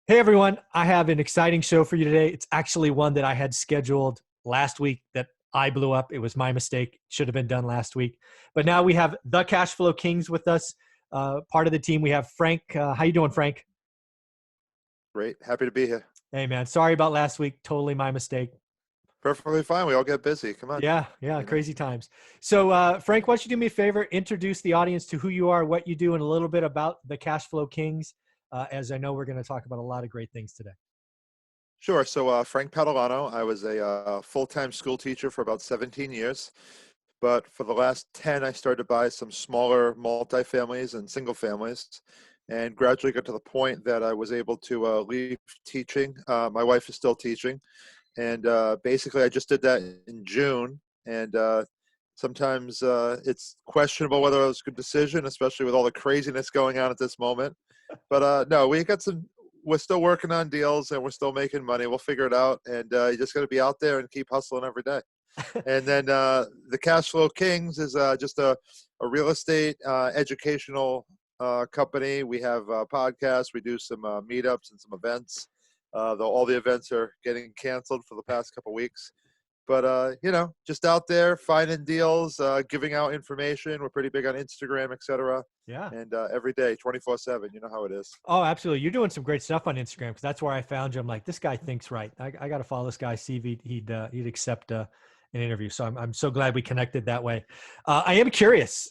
Hey everyone, I have an exciting show for you today. It's actually one that I had scheduled last week that I blew up. It was my mistake. Should have been done last week. But now we have the Cash Flow Kings with us. Part of the team, we have Frank. How you doing, Frank? Great. Happy to be here. Hey man, sorry about last week. Totally my mistake. Perfectly fine. We all get busy. Come on. Yeah, You know. crazy times. So Frank, why don't you do me a favor? Introduce the audience to who you are, what you do, and a little bit about the Cash Flow Kings, as I know we're going to talk about a lot of great things today. Sure. So Frank Padalano, I was a full-time school teacher for about 17 years. But for the last 10, I started to buy some smaller multifamilies and single families and gradually got to the point that I was able to leave teaching. My wife is still teaching. And basically, I just did that in June. And sometimes it's questionable whether it was a good decision, especially with all the craziness going on at this moment. But no, we're still working on deals and we're still making money. We'll figure it out. And you just got to be out there and keep hustling every day. And then the Cash Flow Kings is just a real estate educational company. We have podcasts. We do some meetups and some events. Though all the events are getting canceled for the past couple weeks. But just out there finding deals, giving out information. We're pretty big on Instagram, etc. Yeah. And every day, 24/7. You know how it is. Oh, absolutely. You're doing some great stuff on Instagram because that's where I found you. I'm like, this guy thinks right. I got to follow this guy, see if he'd accept an interview. So I'm so glad we connected that way. I am curious.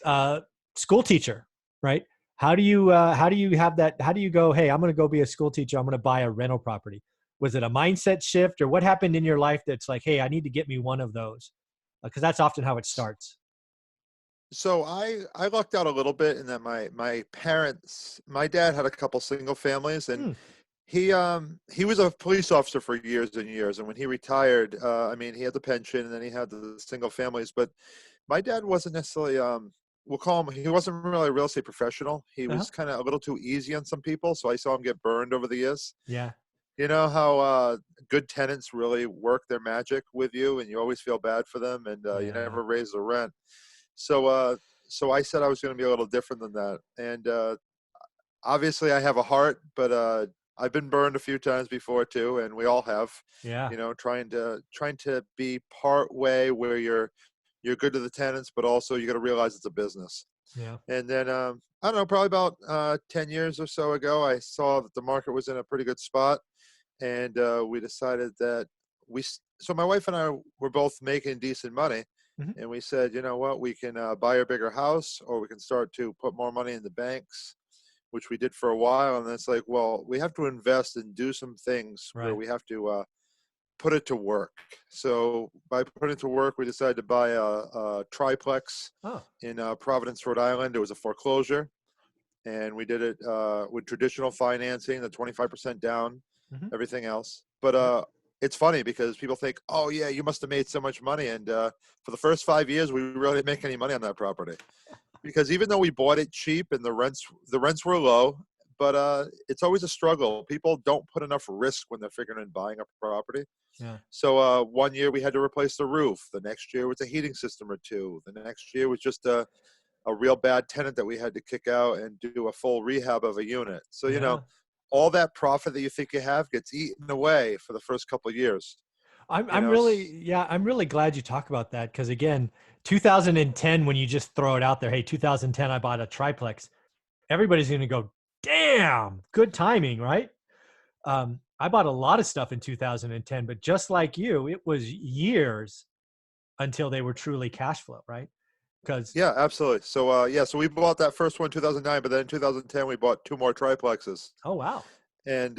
School teacher, right? How do you have that? How do you go? Hey, I'm going to go be a school teacher. I'm going to buy a rental property. Was it a mindset shift, or what happened in your life that's like, hey, I need to get me one of those? Because that's often how it starts. So I lucked out a little bit in that my dad had a couple single families, and Hmm. he was a police officer for years and years. And when he retired, I mean, he had the pension and then he had the single families. But my dad wasn't necessarily we'll call him, he wasn't really a real estate professional. He Uh-huh. was kind of a little too easy on some people, so I saw him get burned over the years. Yeah. You know how good tenants really work their magic with you, and you always feel bad for them, and you Yeah. never raise the rent. So I said I was going to be a little different than that. And obviously I have a heart, but I've been burned a few times before too, and we all have. Yeah. You know, trying to be part way where you're good to the tenants, but also you got to realize it's a business. Yeah. And then I don't know, probably about 10 years or so ago, I saw that the market was in a pretty good spot, and we decided that so my wife and I were both making decent money, Mhm. and we said, you know what, we can buy a bigger house, or we can start to put more money in the banks, which we did for a while. And it's like, well, we have to invest and do some things where Right. we have to put it to work. So by putting it to work, we decided to buy a triplex Oh. in Providence, Rhode Island. It was a foreclosure, and we did it with traditional financing, the 25% down, Hmm. everything else. But Yep. it's funny because people think, oh yeah, you must have made so much money. And for the first 5 years, we really didn't make any money on that property, because even though we bought it cheap and the rents were low, but it's always a struggle. People don't put enough risk when they're figuring in buying a property. Yeah. So one year we had to replace the roof. The next year was a heating system or two. The next year was just a real bad tenant that we had to kick out and do a full rehab of a unit. So, Yeah. all that profit that you think you have gets eaten away for the first couple of years. I'm You I'm know, really yeah, I'm really glad you talk about that because again, 2010 when you just throw it out there, hey, 2010 I bought a triplex. Everybody's going to go, "Damn, good timing, right?" I bought a lot of stuff in 2010, but just like you, it was years until they were truly cash flow, right? Because yeah, absolutely. So, so we bought that first one in 2009, but then in 2010 we bought two more triplexes, oh wow. and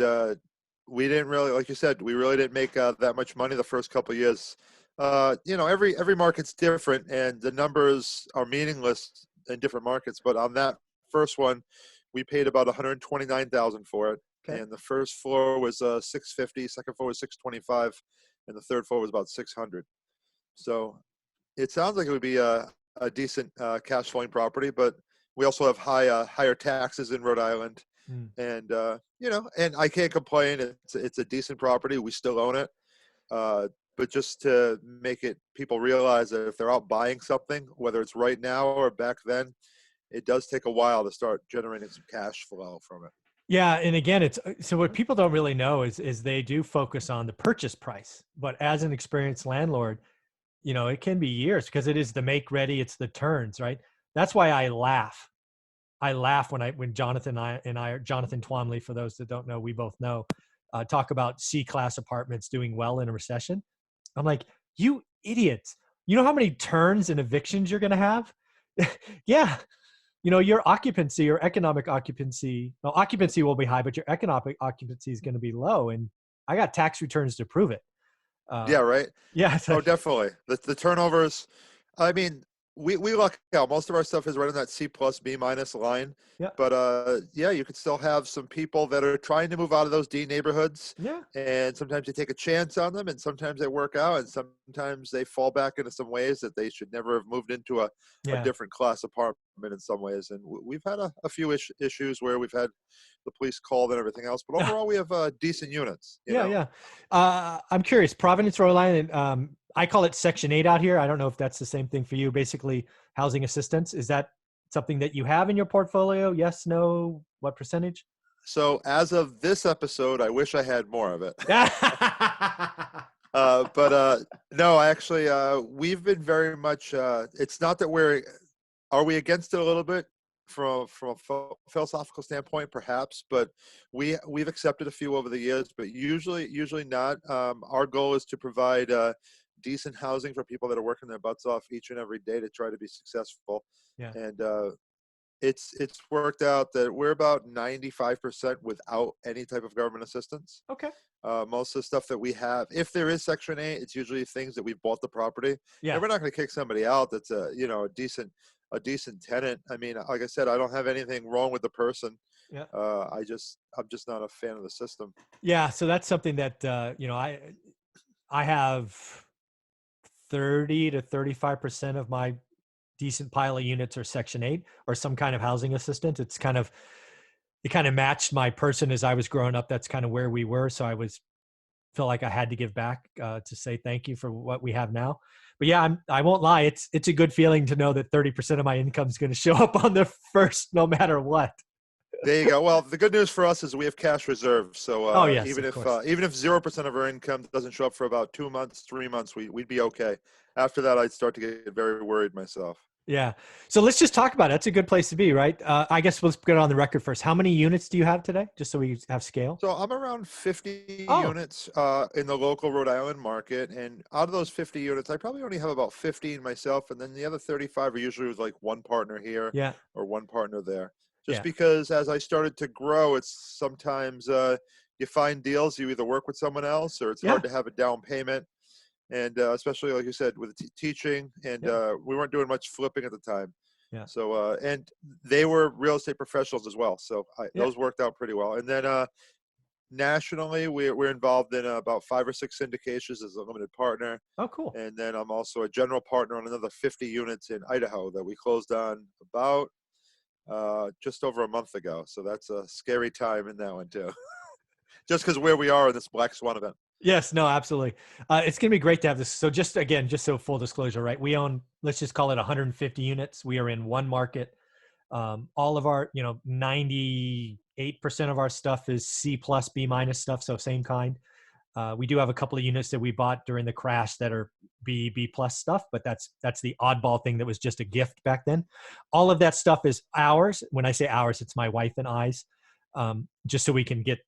we didn't really, like you said, we really didn't make that much money the first couple of years. Every market's different, and the numbers are meaningless in different markets. But on that first one, we paid about 129,000 for it, Okay. and the first floor was 650, second floor was 625, and the third floor was about 600. So it sounds like it would be a decent cash flowing property, but we also have higher taxes in Rhode Island, Mm. and and I can't complain. It's a decent property. We still own it, uh, but just to make it people realize that if they're out buying something, whether it's right now or back then, it does take a while to start generating some cash flow from it. Yeah, and again, it's so what people don't really know is they do focus on the purchase price, but as an experienced landlord, it can be years because it is the make ready, it's the turns, right? That's why I laugh. I laugh when Jonathan Twomley, for those that don't know, we both know, talk about C-class apartments doing well in a recession. I'm like, you idiots! You know how many turns and evictions you're going to have? Yeah, your occupancy or economic occupancy, well, occupancy will be high, but your economic occupancy is going to be low. And I got tax returns to prove it. Yeah, Uh, right. yeah, Oh, definitely. The turnovers. I mean, we luck out. Most of our stuff is right in that C plus B minus line. yeah, But yeah, you could still have some people that are trying to move out of those D neighborhoods, yeah, and sometimes they take a chance on them, and sometimes they work out, and sometimes they fall back into some ways that they should never have moved into a yeah, different class apartment in some ways. And we've had a few issues where we've had the police called and everything else. But yeah, overall, we have decent units. You yeah, know. yeah. I'm curious, Providence, Rhode Island. I call it Section 8 out here. I don't know if that's the same thing for you. Basically, housing assistance. Is that something that you have in your portfolio? Yes, no. What percentage? So as of this episode, I wish I had more of it. Yeah. But no, actually, we've been very much. It's not that are we against it a little bit from a philosophical standpoint, perhaps, but we've accepted a few over the years, but usually not. Our goal is to provide decent housing for people that are working their butts off each and every day to try to be successful, Yeah. and it's worked out that we're about 95% without any type of government assistance. Okay. Most of the stuff that we have, if there is Section 8, it's usually things that we've bought the property, and Yeah. we're not going to kick somebody out that's a decent tenant. I mean, like I said, I don't have anything wrong with the person. Yeah. I'm just not a fan of the system. Yeah. So that's something that I have 30 to 35% of my decent pile of units are Section 8 or some kind of housing assistance. It kind of matched my person as I was growing up. That's kind of where we were. So feel like I had to give back to say thank you for what we have now. But yeah, I won't lie. It's a good feeling to know that 30% of my income is going to show up on the first, no matter what. There you go. Well, the good news for us is we have cash reserves. So Oh yes, of course. even if 0% of our income doesn't show up for about 2 months, 3 months, we'd be okay. After that, I'd start to get very worried myself. Yeah. So let's just talk about it. That's a good place to be, right? I guess let's get it on the record first. How many units do you have today? Just so we have scale. So I'm around 50 Oh, units in the local Rhode Island market, and out of those 50 units, I probably only have about 15 myself, and then the other 35 are usually with like one partner here yeah. or one partner there. Just Yeah. because as I started to grow, it's sometimes you find deals, you either work with someone else or it's hard Yeah. to have a down payment, and especially like you said with the teaching, and Yeah. we weren't doing much flipping at the time. Yeah. So and they were real estate professionals as well, so Yeah. those worked out pretty well. And then nationally, we're involved in about 5 or 6 syndications as a limited partner, Oh, cool. and then I'm also a general partner on another 50 units in Idaho that we closed on about just over a month ago. So that's a scary time in that one too, just because where we are in this black swan event. Yes, no, absolutely. It's going to be great to have this. So just again, just so full disclosure, right? We own, let's just call it 150 units. We are in one market. All of our, 98% of our stuff is C plus B minus stuff. So same kind. We do have a couple of units that we bought during the crash that are B plus stuff, but that's the oddball thing that was just a gift back then. All of that stuff is ours. When I say ours, it's my wife and I's, just so we can get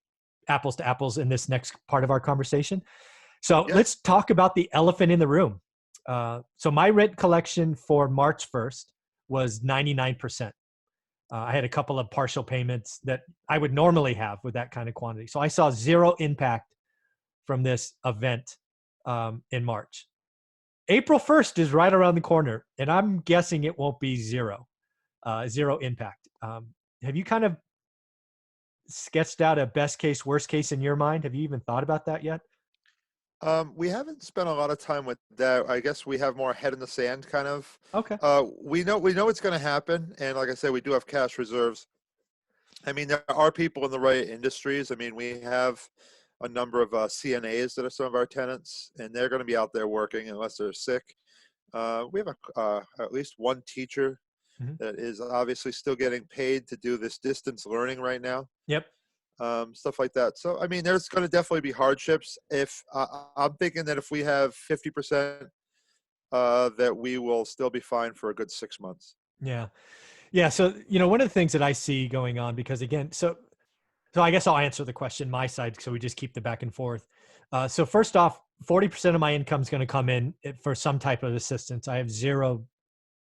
apples to apples in this next part of our conversation. So Yeah. let's talk about the elephant in the room. So my rent collection for March 1st was 99%. I had a couple of partial payments that I would normally have with that kind of quantity. So I saw zero impact from this event in March. April 1st is right around the corner, and I'm guessing it won't be zero impact. Have you kind of sketched out a best case, worst case in your mind? Have you even thought about that yet? We haven't spent a lot of time with that. I guess we have more head in the sand kind of. Okay. We know it's going to happen, and like I said, we do have cash reserves. I mean, there are people in the right industries. I mean, we have a number of CNAs that are some of our tenants, and they're going to be out there working unless they're sick. We have at least one teacher Mhm. that is obviously still getting paid to do this distance learning right now. Yep. stuff like that. So, I mean, there's going to definitely be hardships. If I'm thinking that if we have 50%, that we will still be fine for a good 6 months. Yeah. Yeah. So, one of the things that I see going on, because again, so I guess I'll answer the question my side. So we just keep the back and forth. So first off, 40% of my income is going to come in for some type of assistance. I have zero.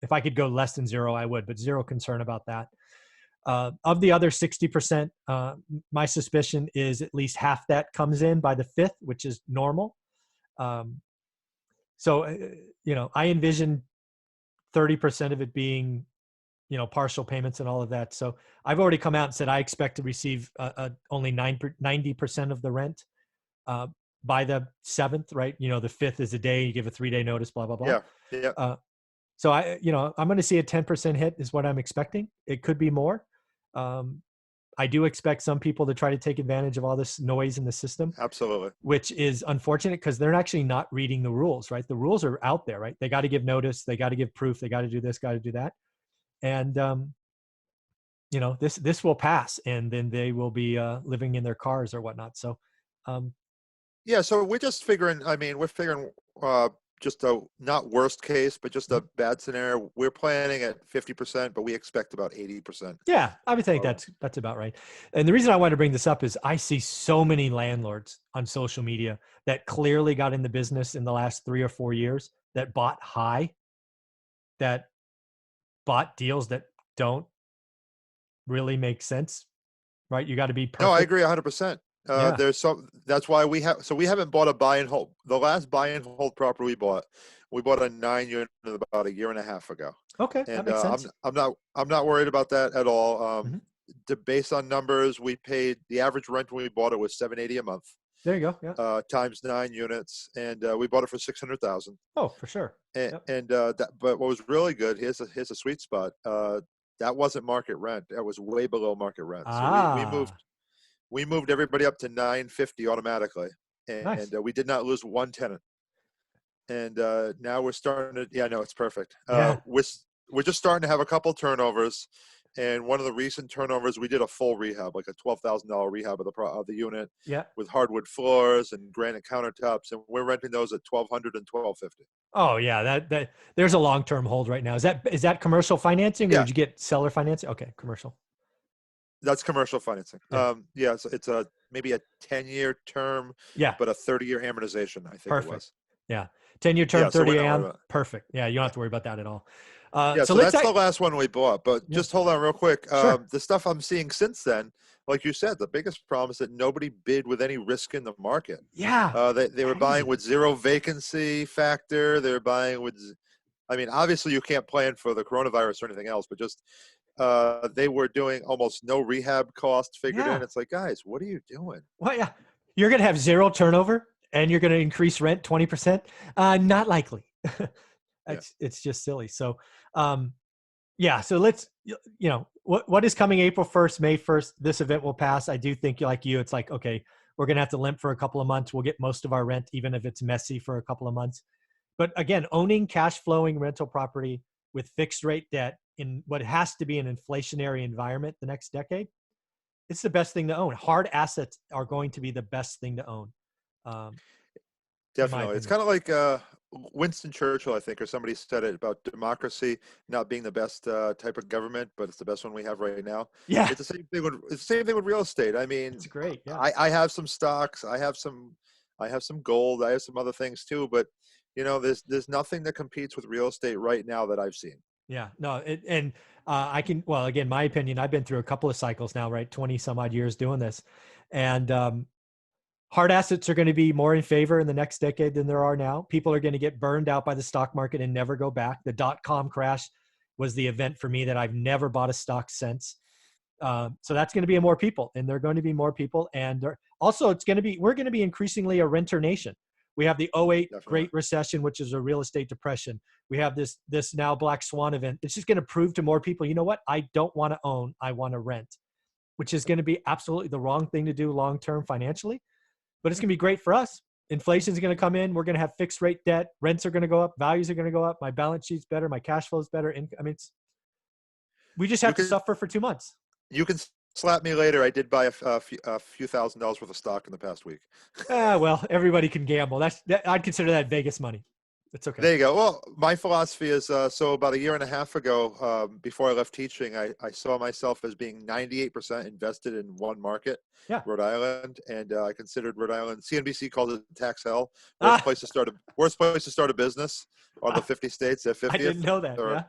If I could go less than zero, I would, but zero concern about that. Of the other 60%, my suspicion is at least half that comes in by the 5th, which is normal. Um, so, I envision 30% of it being, partial payments and all of that. So I've already come out and said I expect to receive only 90% of the rent uh, by the 7th, right? The 5th is a day, you give a 3-day notice, blah, blah, blah. Yeah. Yeah. So I'm going to see a 10% hit is what I'm expecting. It could be more. I do expect some people to try to take advantage of all this noise in the system, Absolutely. which is unfortunate because they're actually not reading the rules, right? The rules are out there, right? They got to give notice. They got to give proof. They got to do this, got to do that. And, this will pass, and then they will be living in their cars or whatnot. So, um, Yeah, so we're just figuring, I mean, we're figuring just a not worst case, but just a bad scenario. We're planning at 50%, but we expect about 80%. yeah, I would think Uh, that's about right. And the reason I wanted to bring this up is I see so many landlords on social media that clearly got in the business in the last 3 or 4 years that bought high, that bought deals that don't really make sense, right? You got to be no, I perfect. agree 100%. Yeah. That's why we haven't bought a buy and hold. The last buy and hold property we bought a 9 unit about a year and a half ago. Okay, that And makes sense. I'm not worried about that at all. Mhm. Based on numbers, we paid the average rent when we bought it was $780 a month, There you go. Yeah. times 9 units, and we bought it for 600,000. Oh, for sure. Yep. But what was really good, here's a sweet spot. That wasn't market rent. That was way below market rent. So Ah, we moved everybody up to 950 automatically, and nice. we did not lose one tenant. And now we're starting to, yeah, no, it's perfect. Yeah. We're just starting to have a couple turnovers, and one of the recent turnovers, we did a full rehab, like a $12,000 rehab of the unit Yeah. with hardwood floors and granite countertops, and we're renting those at 1,200 and 1,250. Oh yeah, that there's a long-term hold right now. Is that commercial financing, or Yeah, did you get seller financing? Okay, commercial. that's commercial financing. Yeah. Yeah, it's a maybe a 10-year term, Yeah. but a 30-year amortization, I think it Perfect. was. Yeah. 10-year term, Yeah, so we're 30 not worried AM. about it. Perfect. Yeah, you don't Yeah. have to worry about that at all. Yeah, So so let's that's the say, last one we bought. But yeah, just hold on real quick. sure. The stuff I'm seeing since then, like you said, the biggest problem is that nobody bid with any risk in the market. Yeah. They were buying Crazy. with zero vacancy factor. They're buying with, I mean, obviously you can't plan for the coronavirus or anything else, but just they were doing almost no rehab cost figured in. Yeah. It's like, guys, what are you doing? Well, yeah. You're going to have zero turnover and you're going to increase rent 20%. Not likely. Yeah, It's just silly. So, um, yeah. So let's, what is coming April 1st, May 1st, this event will pass. I do think like you, it's like, okay, we're going to have to limp for a couple of months. We'll get most of our rent, even if it's messy for a couple of months. But again, owning cash flowing rental property with fixed rate debt in what has to be an inflationary environment the next decade, it's the best thing to own. Hard assets are going to be the best thing to own, um, in my definitely. It's opinion. kind of like Winston Churchill, I think, or somebody said it about democracy not being the best type of government, but it's the best one we have right now. Yeah, It's the same thing with real estate. I mean, that's great. Yeah, I have some stocks, I have some gold, I have some other things too, but there's nothing that competes with real estate right now that I've seen. yeah. No, and I can. Well, again, my opinion. I've been through a couple of cycles now, right? 20 some odd years doing this, and hard assets are going to be more in favor in the next decade than there are now. People are going to get burned out by the stock market and never go back. The dot-com crash was the event for me that I've never bought a stock since. So that's going to be more people, and they're going to be more people. And also, we're going to be increasingly a renter nation. We have the '08 Definitely. Great Recession, which is a real estate depression. We have this now Black Swan event. It's just going to prove to more people, you know what? I don't want to own. I want to rent, which is going to be absolutely the wrong thing to do long term financially. But it's going to be great for us. Inflation is going to come in. We're going to have fixed rate debt. Rents are going to go up. Values are going to go up. My balance sheet's better. My cash flow is better. I mean, we just You have to can suffer for 2 months. you can slap me later. I did buy a few $1,000s worth of stock in the past week. Ah, well, everybody can gamble. I'd consider that Vegas money. It's okay. There you go. Well, my philosophy is so about a year and a half ago, before I left teaching, I saw myself as being 98% invested in one market, Yeah. Rhode Island, and I considered Rhode Island. CNBC called it tax hell, Ah, worst place to start a business. Out of the 50 states, at I didn't 50th, know that. or Yeah.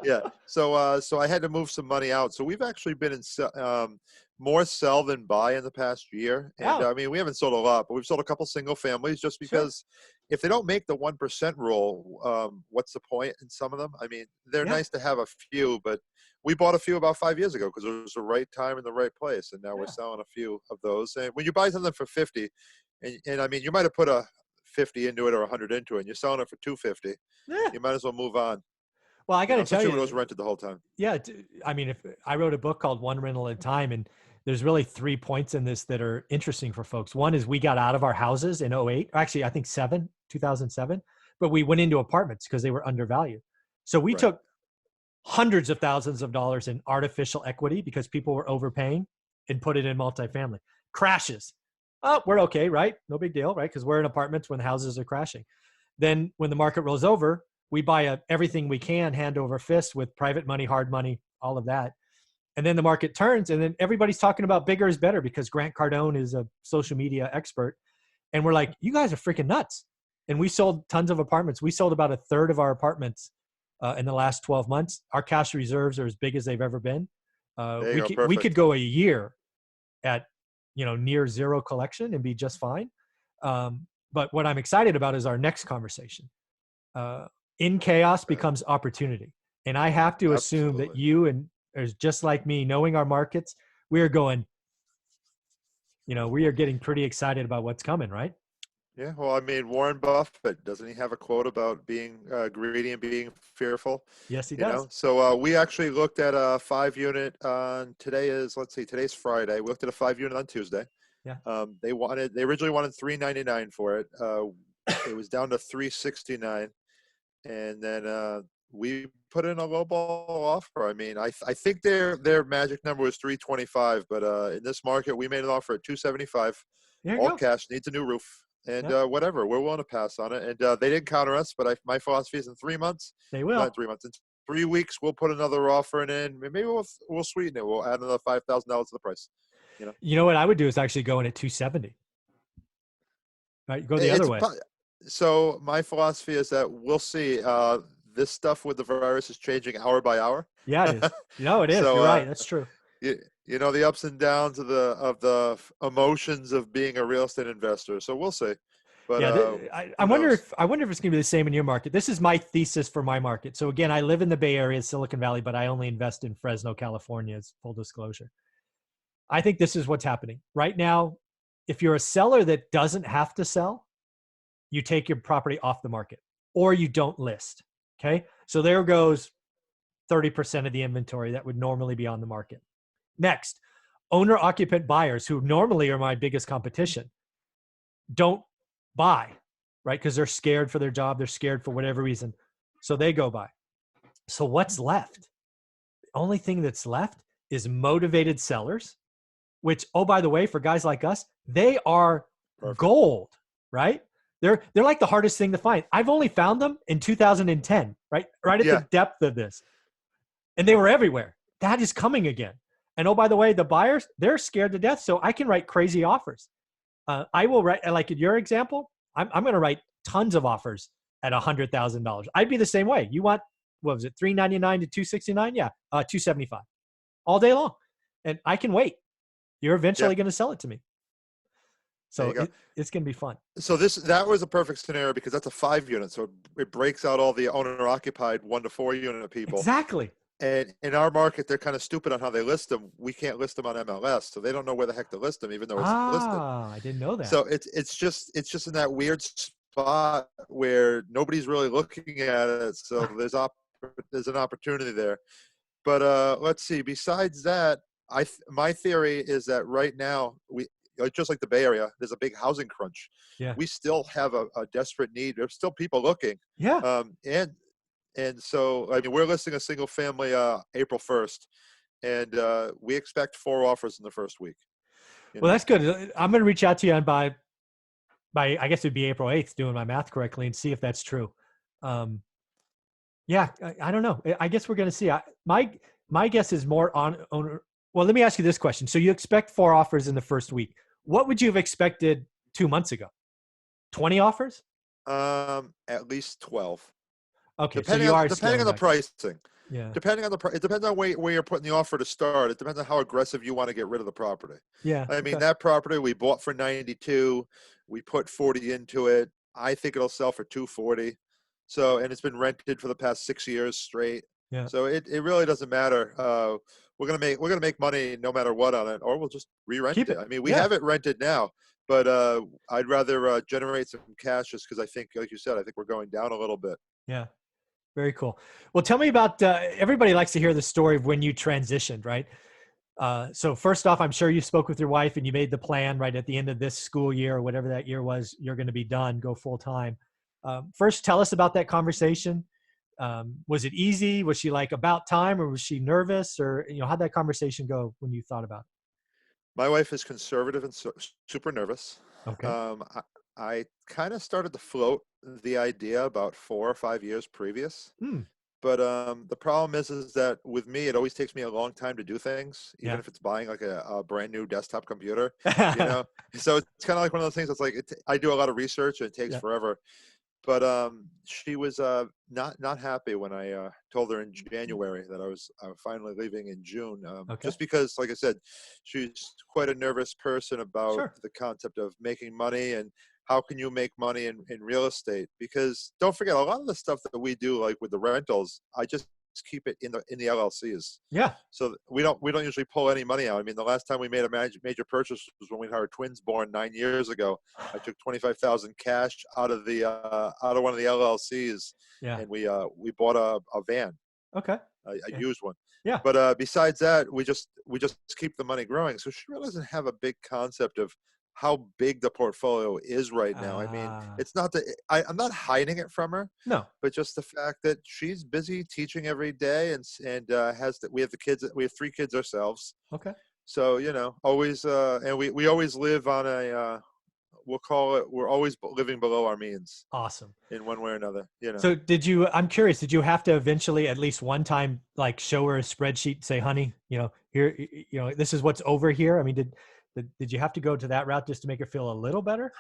yeah. So I had to move some money out. So we've actually been in more sell than buy in the past year. And Oh, I mean, we haven't sold a lot, but we've sold a couple single families just sure. because if they don't make the 1% rule, what's the point in some of them? I mean, they're Yeah. nice to have a few, but we bought a few about 5 years ago because it was the right time and the right place. And now we're Yeah. selling a few of those. And when you buy something for 50, and I mean, you might have put a 50 into it or 100 into it, and you're selling it for 250, Yeah. you might as well move on, Well, I got to tell especially when it you, was rented the whole time. yeah. I mean, if I wrote a book called One Rental at a Time, and there's really 3 points in this that are interesting for folks. One is we got out of our houses in '08. Actually, I think 2007, but we went into apartments because they were undervalued. So we Right. took hundreds of thousands of dollars in artificial equity because people were overpaying and put it in multifamily. Crashes. Oh, we're okay, right? No big deal, right? Because we're in apartments when houses are crashing. Then when the market rolls over, we buy everything we can hand over fist with private money, hard money, all of that. And then the market turns, and then everybody's talking about bigger is better because Grant Cardone is a social media expert. And we're like, you guys are freaking nuts. And we sold tons of apartments. We sold about a third of our apartments in the last 12 months. Our cash reserves are as big as they've ever been. There you go. We could Perfect. go a year at near zero collection and be just fine. But what I'm excited about is our next conversation. In chaos Okay. becomes opportunity, and I have to assume that Absolutely. you and is just like me, knowing our markets, we are going. We are getting pretty excited about what's coming, right? Yeah. Well, I mean, Warren Buffett, doesn't he have a quote about being greedy and being fearful? Yes, he does. So we actually looked at a 5 unit on let's see, today's Friday. We looked at a 5 unit on Tuesday. Yeah. They originally wanted 399 for it. It was down to 369. And then we put in a low ball offer. I mean, I think their magic number was 325, but in this market, we made an offer at 275, There you all go. cash, needs a new roof, and Yep. Whatever. We're willing to pass on it, and they didn't counter us. But my philosophy is in 3 months, They not in will. 3 months, in 3 weeks, we'll put another offer in. Maybe we'll sweeten it. We'll add another $5,000 to the price. You know, You know what I would do is actually go in at 270. Right, go the other it's way. so my philosophy is that we'll see. This stuff with the virus is changing hour by hour. Yeah, it is. No, it is. So You're right. That's true. you know the ups and downs of the emotions of being a real estate investor. So we'll see. But Yeah, I who wonder knows? if it's going to be the same in your market. This is my thesis for my market. So again, I live in the Bay Area, Silicon Valley, but I only invest in Fresno, California. As full disclosure, I think this is what's happening right now. If you're a seller that doesn't have to sell, you take your property off the market or you don't list. Okay, so there goes 30% of the inventory that would normally be on the market. Next, owner occupant buyers, who normally are my biggest competition, don't buy, right? Because they're scared for their job, they're scared for whatever reason. So they go buy. So what's left? The only thing that's left is motivated sellers, which, oh, by the way, for guys like us, they are Perfect. gold, right? They're like the hardest thing to find. I've only found them in 2010, right? Right at the Yeah. depth of this. And they were everywhere. That is coming again. And oh, by the way, the buyers, they're scared to death. So I can write crazy offers. I will write, like in your example, I'm going to write tons of offers at $100,000. I'd be the same way. You want, what was it, 399 to 269? Yeah, 275 all day long. And I can wait. You're Yeah. eventually going to sell it to me. There So you go. it's going to be fun. So that was a perfect scenario because that's a 5 unit. So it breaks out all the owner occupied 1 to 4 unit people. Exactly. And in our market, they're kind of stupid on how they list them. We can't list them on MLS, so they don't know where the heck to list them, even though it's listed. I didn't know that. So it's just in that weird spot where nobody's really looking at it. So there's an opportunity there. But let's see. Besides that, my theory is that right now just like the Bay Area, there's a big housing crunch. Yeah. We still have a desperate need. There's still people looking. Yeah. And so I mean we're listing a single family April 1st. and we expect 4 offers in the first week. You Well, know, that's good. I'm going to reach out to you on by I guess it'd be April 8th, doing my math correctly, and see if that's true. Um, yeah, I don't know. I guess we're going to see. My guess is more on owner. Well, let me ask you this question. So you expect 4 offers in the first week. What would you have expected 2 months ago? 20 offers? at least 12. Okay, so you are Depending scaling on the back. pricing. Yeah. It depends on where you're putting the offer to start. It depends on how aggressive you want to get rid of the property. Yeah. I mean, Okay. that property we bought for 92, we put 40 into it. I think it'll sell for 240. So, and it's been rented for the past 6 years straight. Yeah. So it really doesn't matter. We're gonna make money no matter what on it, or we'll just re-rent Keep it. it. I mean, we Yeah. have it rented now, but I'd rather generate some cash just because I think, like you said, I think we're going down a little bit. Yeah. Very cool. Well, tell me about, everybody likes to hear the story of when you transitioned, right? So first off, I'm sure you spoke with your wife and you made the plan right at the end of this school year or whatever that year was, you're going to be done, go full time. First, tell us about that conversation. Was it easy? Was she like about time, or was she nervous, or, how'd that conversation go when you thought about My wife is conservative and super nervous. it? Okay. Um, I kind of started to float the idea about 4 or 5 years previous, Hmm. but the problem is that with me, it always takes me a long time to do things, even Yeah. if it's buying like a brand new desktop computer, you know. So it's kind of like one of those things that's like I do a lot of research and it takes Yeah. forever. But she was not happy when I told her in January that I was finally leaving in June. Okay. Just because, like I said, she's quite a nervous person about Sure. the concept of making money and how can you make money in real estate. Because don't forget, a lot of the stuff that we do, like with the rentals, I just keep it in the LLCs. Yeah. So we don't usually pull any money out. I mean, the last time we made a major purchase was when we had our twins born 9 years ago. I took 25,000 cash out of one of the LLCs, Yeah. and we bought a van, Okay. a Yeah. used one. Yeah. But besides that, we just keep the money growing. So she really doesn't have a big concept of how big the portfolio is right now. I mean, Ah. it's not that I'm not hiding it from her, No. but just the fact that she's busy teaching every day and we have the kids. We have 3 kids ourselves. Okay. So, always, and we always live on we'll call it, we're always living below our means Awesome. in one way or another. So I'm curious, did you have to eventually at least one time, like, show her a spreadsheet and say, honey, here, this is what's over here? I mean, did you have to go to that route just to make her feel a little better?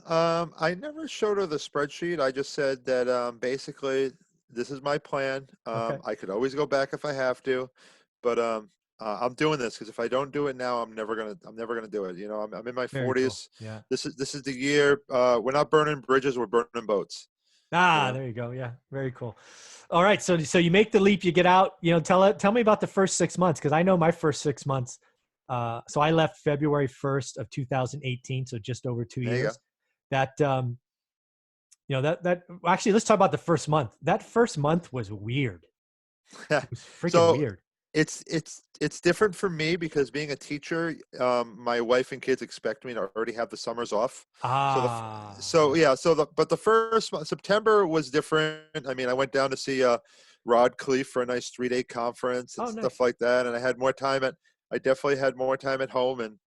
I never showed her the spreadsheet. I just said that basically this is my plan. Okay. I could always go back if I have to, but I'm doing this because if I don't do it now, I'm never gonna do it. I'm in my Very cool. 40s. Yeah. This is the year. We're not burning bridges. We're burning boats. You know. There you go. Yeah. Very cool. All right. So you make the leap, you get out, tell me about the first 6 months. Cause I know my first 6 months. So I left February 1st of 2018. So just over 2 There you go. years. That, actually, let's talk about the first month. That first month was weird. It was freaking So weird. it's different for me because being a teacher, my wife and kids expect me to already have the summers off. So Yeah. but the first month, September was different. I mean, I went down to see Rod Cleef for a nice 3-day conference and Oh, stuff nice. like that, and I definitely had more time at home, and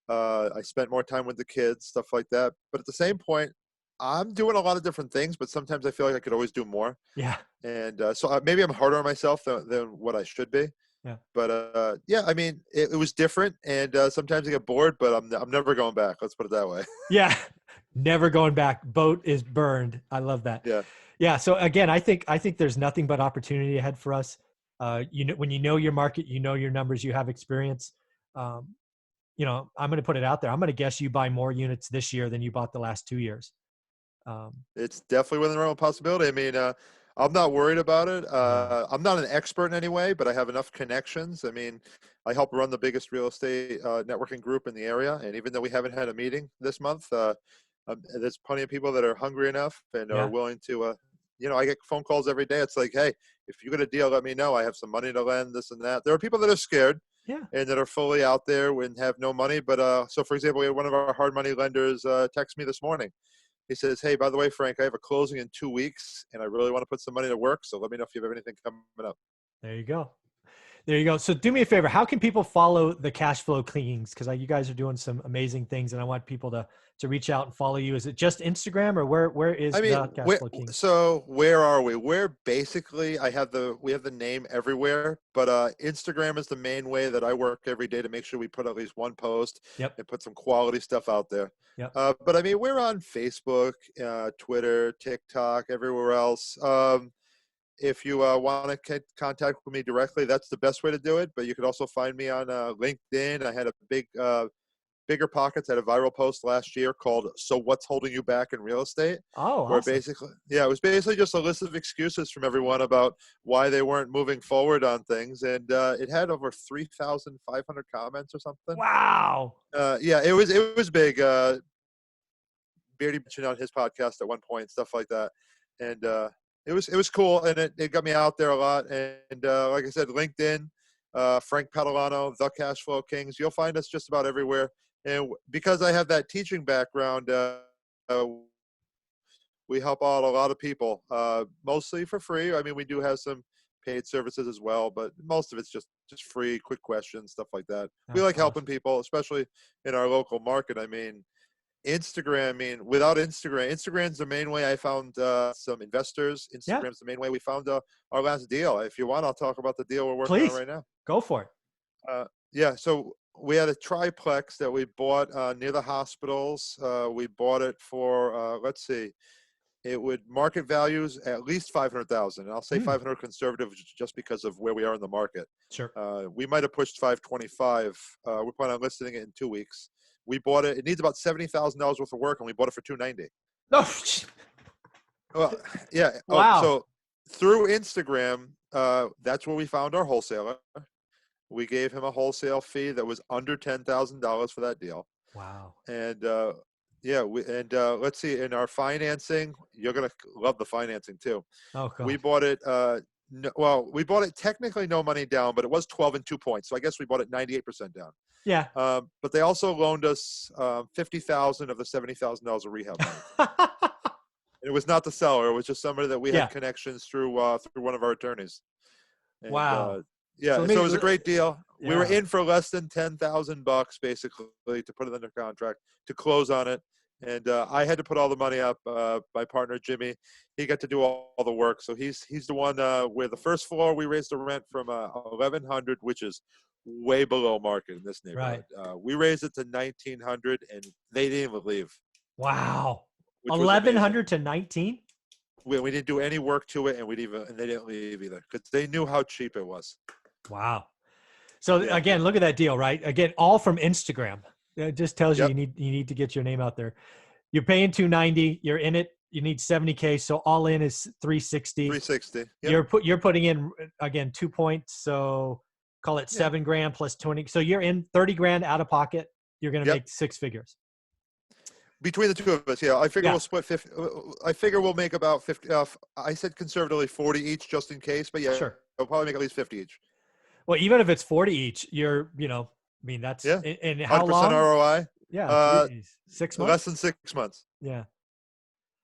I spent more time with the kids, stuff like that. But at the same point, I'm doing a lot of different things, but sometimes I feel like I could always do more. Yeah. And so maybe I'm harder on myself than what I should be. Yeah. But yeah, I mean, it was different, and sometimes I get bored, but I'm never going back. Let's put it that way. Yeah. Never going back. Boat is burned. I love that. Yeah, Yeah. So again, I think there's nothing but opportunity ahead for us. When you know your market, you know your numbers, you have experience. Um, I'm going to put it out there. I'm going to guess you buy more units this year than you bought the last 2 years. Um, it's definitely within the realm of possibility. I mean, I'm not worried about it. yeah. I'm not an expert in any way, but I have enough connections. I mean, I help run the biggest real estate networking group in the area, and even though we haven't had a meeting this month, there's plenty of people that are hungry enough and are Yeah. willing to. I get phone calls every day. It's like, hey, if you get a deal, let me know. I have some money to lend, this and that. There are people that are scared Yeah. and that are fully out there and have no money. But so, for example, we had one of our hard money lenders text me this morning. He says, hey, by the way, Frank, I have a closing in 2 weeks, and I really want to put some money to work. So let me know if you have anything coming up. There you go. There you go. So do me a favor. How can people follow the Cash Flow Kings? Because you guys are doing some amazing things, and I want people to reach out and follow you. Is it just Instagram, or where is I mean, the Cash Flow Kings? so where are we? We're basically, we have the name everywhere, but Instagram is the main way that I work every day to make sure we put at least one post Yep. and put some quality stuff out there. Yep. But I mean, we're on Facebook, Twitter, TikTok, everywhere else. If you want to contact with me directly, that's the best way to do it. But you could also find me on LinkedIn. I had a Bigger Pockets had a viral post last year called "So What's Holding You Back in Real Estate," Oh, where awesome. basically, yeah, it was basically just a list of excuses from everyone about why they weren't moving forward on things, and it had over 3,500 comments or something. Wow. Yeah, it was big. Beardy mentioned on his podcast at one point, stuff like that, and it was cool, and it got me out there a lot. And like I said, LinkedIn, Frank Padalano, the Cash Flow Kings. You'll find us just about everywhere. And because I have that teaching background, uh, we help out a lot of people, mostly for free. I mean, we do have some paid services as well, but most of it's just free, quick questions, stuff like that. We That's like helping awesome. people, especially in our local market. I mean, Instagram, I mean, without Instagram's the main way I found some investors. Yeah. Instagram's the main way we found our last deal. If you want, I'll talk about the deal we're working on Please right now. go for it. Yeah, so we had a triplex that we bought near the hospitals. We bought it for, let's see, it would market values at least 500,000. And I'll say Mm, 500 conservative just because of where we are in the market. sure. We might have pushed 525. We're planning on listing it in 2 weeks. We bought it. It needs about $70,000 worth of work, and we bought it for 290. No. Well, yeah. Oh, Wow. so through Instagram, that's where we found our wholesaler. We gave him a wholesale fee that was under $10,000 for that deal. Wow. And yeah, let's see, in our financing, you're gonna love the financing too. Oh We God. bought it. Well, we bought it technically no money down, but it was 12 and 2 points. So I guess we bought it 98% down. Yeah. But they also loaned us 50,000 of the $70,000 of rehab money. And it was not the seller; it was just somebody that we had Yeah. connections through one of our attorneys. And Wow. So yeah, let so me. it was a great deal. We were Yeah. in for less than $10,000 basically to put it under contract to close on it. And I had to put all the money up. My partner Jimmy, he got to do all the work. So he's the one where the first floor we raised the rent from 1,100, which is way below market in this Right. neighborhood. We raised it to 1,900, and they didn't even leave, Wow. which was amazing. 1,100 to 19. We didn't do any work to it, and they didn't leave either because they knew how cheap it was. Wow. So Yeah. again, look at that deal, right? Again, all from Instagram. It just tells you Yep. you need to get your name out there. You're paying 290. You're in it. You need 70K. So all in is 360. 360. Yep. You're putting in again 2 points. So call it Yeah. 7 grand plus 20. So you're in 30 grand out of pocket. You're going to Yep. make six figures. Between the two of us, yeah. I figure Yeah, we'll split 50. I figure we'll make about 50. I said conservatively 40 each just in case, but yeah, sure. we'll probably make at least 50 each. Well, even if it's 40 each, I mean, that's Yeah. and how 100% long? ROI. Yeah, Uh, 6 months. Less than 6 months. Yeah.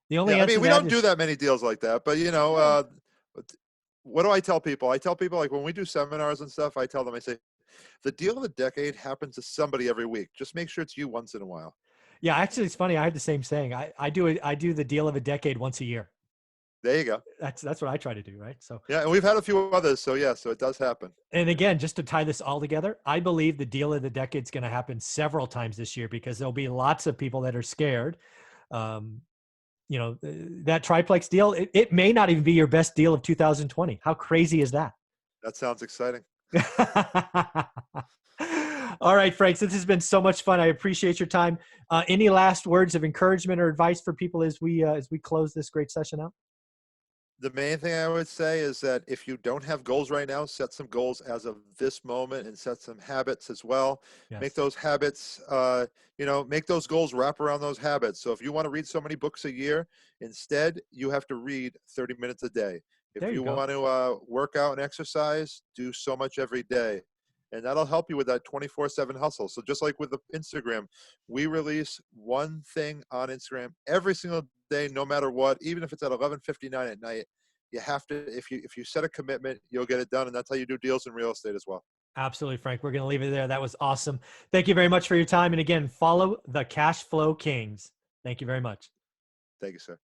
The only Yeah. I answer mean, to we that don't do is that many deals like that, but yeah. what do I tell people? I tell people, like, when we do seminars and stuff, I tell them, I say, the deal of the decade happens to somebody every week. Just make sure it's you once in a while. Yeah, actually, it's funny. I had the same saying. I do it. I do the deal of a decade once a year. There you go. That's what I try to do, right? So, Yeah. And we've had a few others. So yeah, so it does happen. and again, just to tie this all together, I believe the deal of the decade is going to happen several times this year because there'll be lots of people that are scared. Um, that triplex deal, it may not even be your best deal of 2020. How crazy is that? That sounds exciting. All right, Frank, this has been so much fun. I appreciate your time. Any last words of encouragement or advice for people as we close this great session out? The main thing I would say is that if you don't have goals right now, set some goals as of this moment and set some habits as well. Make Yes. those habits, make those goals wrap around those habits. So if you want to read so many books a year, instead you have to read 30 minutes a day. If There you you go. want to work out and exercise, do so much every day. And that'll help you with that 24/7 hustle. So just like with the Instagram, we release one thing on Instagram every single day, no matter what, even if it's at 11:59 at night. You have to, if you set a commitment, you'll get it done. And that's how you do deals in real estate as well. Absolutely, Frank. We're going to leave it there. That was awesome. Thank you very much for your time. And again, follow the Cash Flow Kings. Thank you very much. Thank you, sir.